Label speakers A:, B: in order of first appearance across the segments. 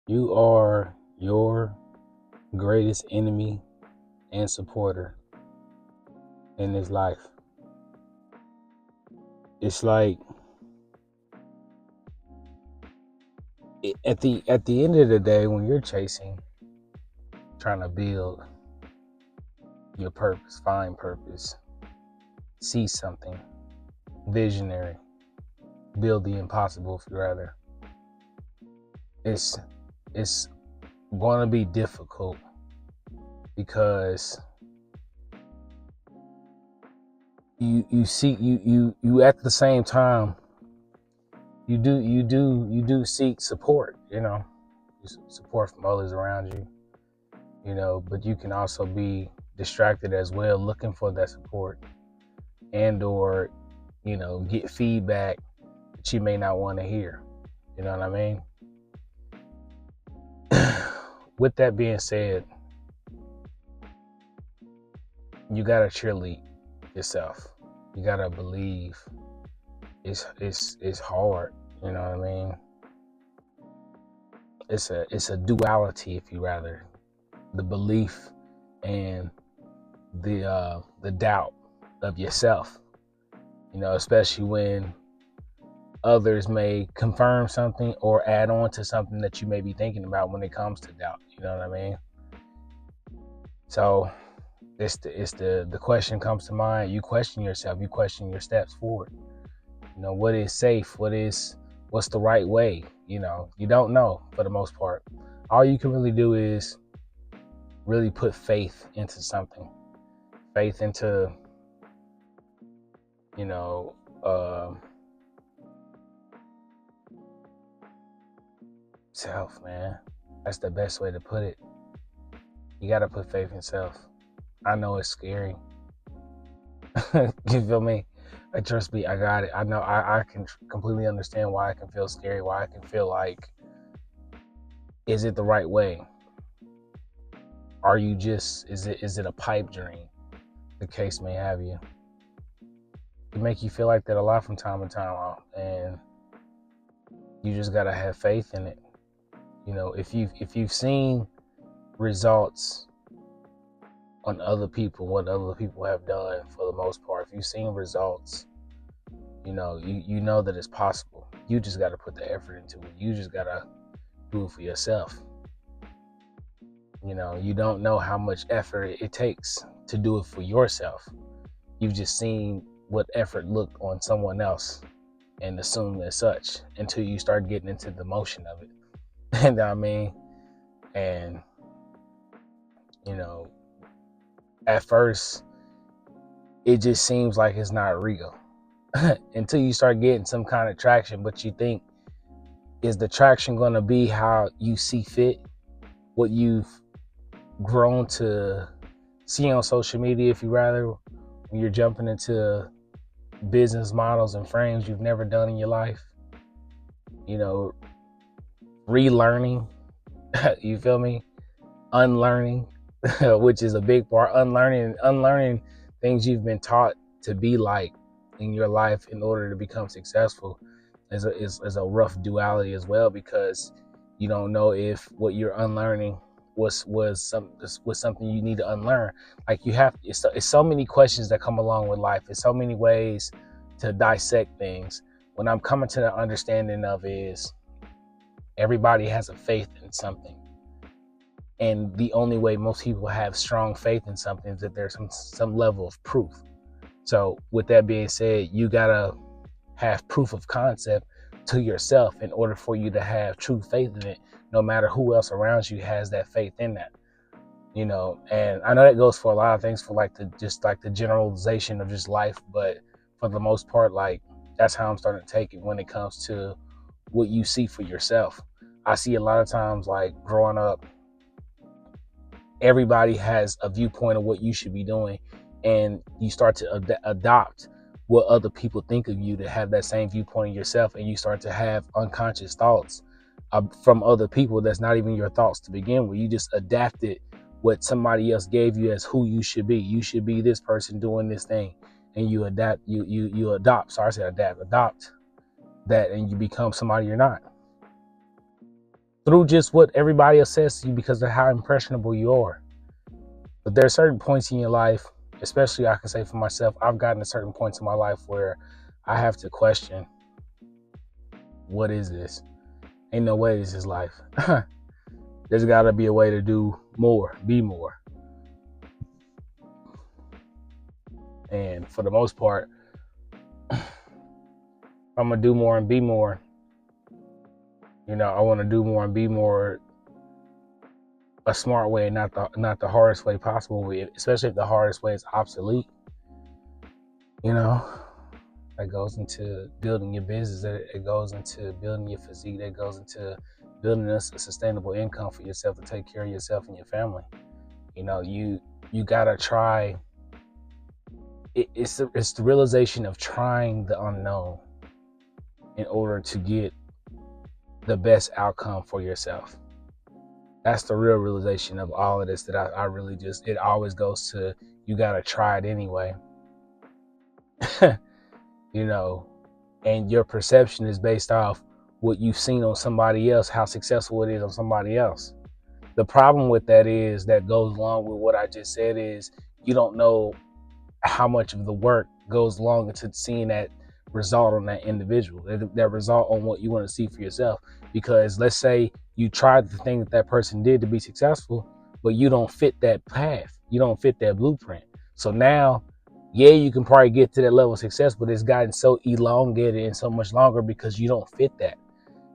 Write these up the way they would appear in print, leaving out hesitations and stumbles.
A: You are your greatest enemy and supporter in this life. It's like at the end of the day, when you're chasing, trying to build your purpose, find purpose, see something visionary, build the impossible, if you rather. It's going to be difficult because you at the same time you do seek support, support from others around you, but you can also be distracted as well, looking for that support and or get feedback that you may not want to hear. You know what I mean? With that being said, you gotta cheerlead yourself. You gotta believe. It's hard. You know what I mean? It's a duality, if you rather, the belief and the doubt of yourself. Especially when others may confirm something or add on to something that you may be thinking about when it comes to doubt. You know what I mean? So the question comes to mind. You question yourself. You question your steps forward. What is safe? What's the right way? You don't know for the most part. All you can really do is really put faith into something. Faith into, self, man. That's the best way to put it. You got to put faith in self. I know it's scary. You feel me? Trust me, I got it. I know I can completely understand why it can feel scary, why I can feel like, is it the right way? Are you just, is it a pipe dream? The case may have you. It make you feel like that a lot from time to time, and you just gotta have faith in it. If you've seen results on other people, what other people have done for the most part, if you've seen results, you know that it's possible. You just got to put the effort into it. You just got to do it for yourself. You don't know how much effort it takes to do it for yourself. You've just seen what effort looked on someone else and assumed as such until you start getting into the motion of it. And I mean, and at first it just seems like it's not real until you start getting some kind of traction. But you think, is the traction going to be how you see fit, what you've grown to see on social media, if you rather, when you're jumping into business models and frames you've never done in your life, relearning, you feel me? Unlearning, which is a big part. Unlearning things you've been taught to be like in your life in order to become successful is a rough duality as well, because you don't know if what you're unlearning was something you need to unlearn. Like it's so many questions that come along with life. It's so many ways to dissect things. When I'm coming to the understanding of is everybody has a faith in something. And the only way most people have strong faith in something is that there's some level of proof. So with that being said, you gotta have proof of concept to yourself in order for you to have true faith in it, no matter who else around you has that faith in that. And I know that goes for a lot of things, for the generalization of just life, but for the most part, like, that's how I'm starting to take it when it comes to what you see for yourself. I see a lot of times, like, growing up, everybody has a viewpoint of what you should be doing, and you start to adopt what other people think of you to have that same viewpoint of yourself, and you start to have unconscious thoughts from other people that's not even your thoughts to begin with. You just adapted what somebody else gave you as who you should be. You should be this person doing this thing, and you adopt that, and you become somebody you're not. through just what everybody else says to you because of how impressionable you are. But there are certain points in your life, especially I can say for myself, I've gotten to certain points in my life where I have to question, what is this? Ain't no way this is life. There's got to be a way to do more, be more. And for the most part, I'm going to do more and be more. You know, I want to do more and be more a smart way, not the hardest way possible, especially if the hardest way is obsolete. You know, that goes into building your business, it goes into building your physique, that goes into building a sustainable income for yourself to take care of yourself and your family. You know, you gotta try. It's the realization of trying the unknown in order to get the best outcome for yourself. That's the real realization of all of this, that I really just, it always goes to, you gotta try it anyway. You know, and your perception is based off what you've seen on somebody else, how successful it is on somebody else. The problem with that is, that goes along with what I just said, is you don't know how much of the work goes along into seeing that result on that individual, that result on what you want to see for yourself. Because let's say you tried the thing that person did to be successful, but you don't fit that path, you don't fit that blueprint. So now, yeah, you can probably get to that level of success, but it's gotten so elongated and so much longer because you don't fit that.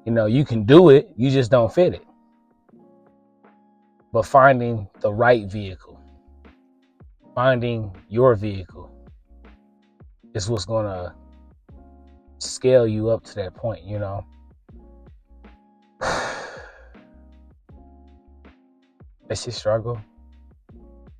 A: You know, you can do it, you just don't fit it. But finding the right vehicle, finding your vehicle, is what's going to scale you up to that point, you know. It's a struggle,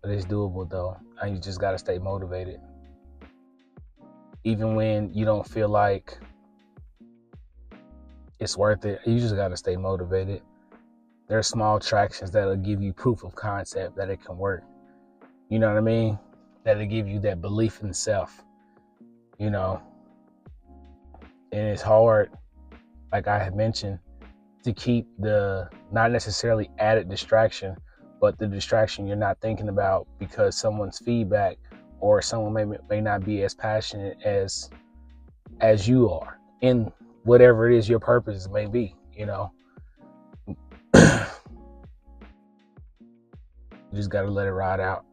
A: but it's doable though. And you just got to stay motivated. Even when you don't feel like it's worth it, you just got to stay motivated. There are small tractions that'll give you proof of concept that it can work. You know what I mean? That'll give you that belief in self, you know. And it's hard, like I had mentioned, to keep the not necessarily added distraction, but the distraction you're not thinking about because someone's feedback or someone may not be as passionate as you are in whatever it is your purpose may be, you know. You just got to let it ride out.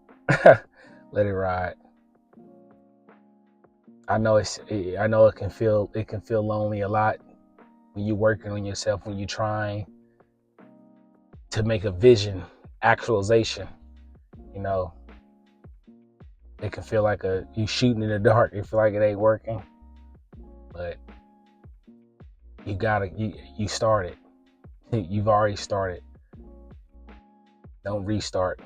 A: Let it ride. I know it can feel lonely a lot when you're working on yourself, when you're trying to make a vision actualization. You know, it can feel like you shooting in the dark. You feel like it ain't working, but you started. You've already started. Don't restart.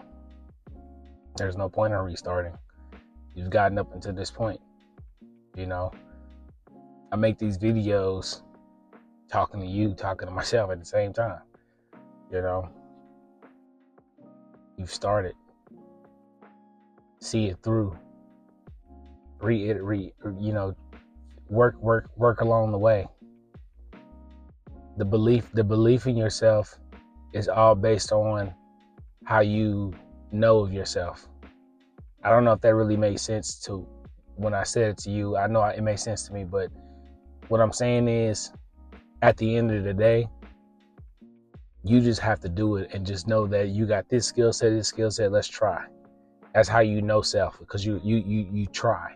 A: There's no point in restarting. You've gotten up until this point. You know, I make these videos talking to you, talking to myself at the same time. You know, you've started. See it through. Reiterate, you know, work along the way. The belief in yourself is all based on how you know of yourself. I don't know if that really makes sense to when I said it to you. I know it makes sense to me, but what I'm saying is, at the end of the day, you just have to do it and just know that you got this skill set, let's try. That's how you know self, because you try.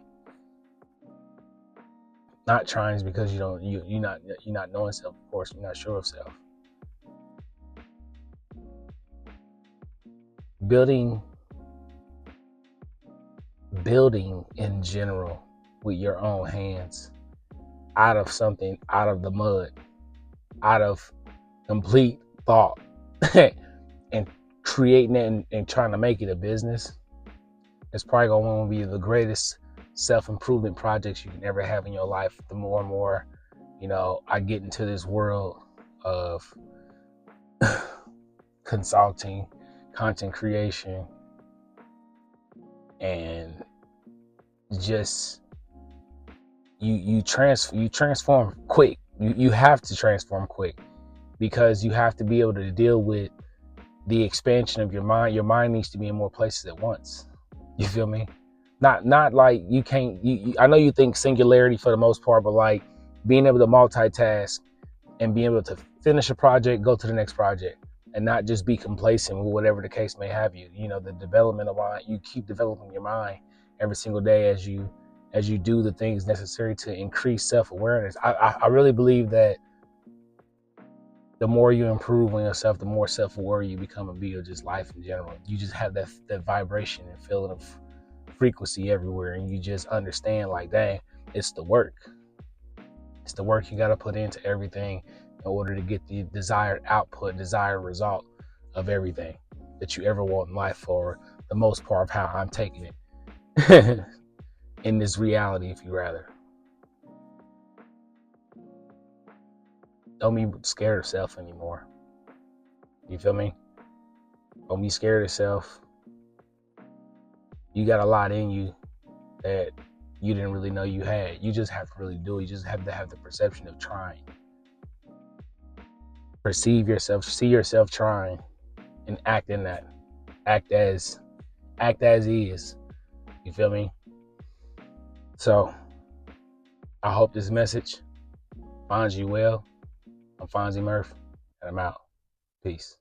A: Not trying is because you're not knowing self, of course, you're not sure of self. Building in general with your own hands, out of something, out of the mud, out of complete thought, and creating it and trying to make it a business, it's probably going to be the greatest self-improvement projects you can ever have in your life. The more and more, you know, I get into this world of consulting, content creation, and just you transform quick. You have to transform quick. because you have to be able to deal with the expansion of your mind. Your mind needs to be in more places at once. You feel me? Not like you can't. I know you think singularity for the most part, but like being able to multitask and being able to finish a project, go to the next project, and not just be complacent with whatever the case may have you. You know, the development of mind. You keep developing your mind every single day as you do the things necessary to increase self-awareness. I really believe that the more you improve on yourself, the more self-aware you become and be of just life in general. You just have that vibration and feeling of frequency everywhere, and you just understand like, dang, it's the work. It's the work you got to put into everything in order to get the desired output, desired result of everything that you ever want in life, for the most part of how I'm taking it in this reality, if you rather. Don't be scared of self anymore. You feel me? Don't be scared of self. You got a lot in you that you didn't really know you had. You just have to really do it. You just have to have the perception of trying. Perceive yourself, see yourself trying, and act in that. Act as is. You feel me? So I hope this message finds you well. I'm Fonzie Murph, and I'm out. Peace.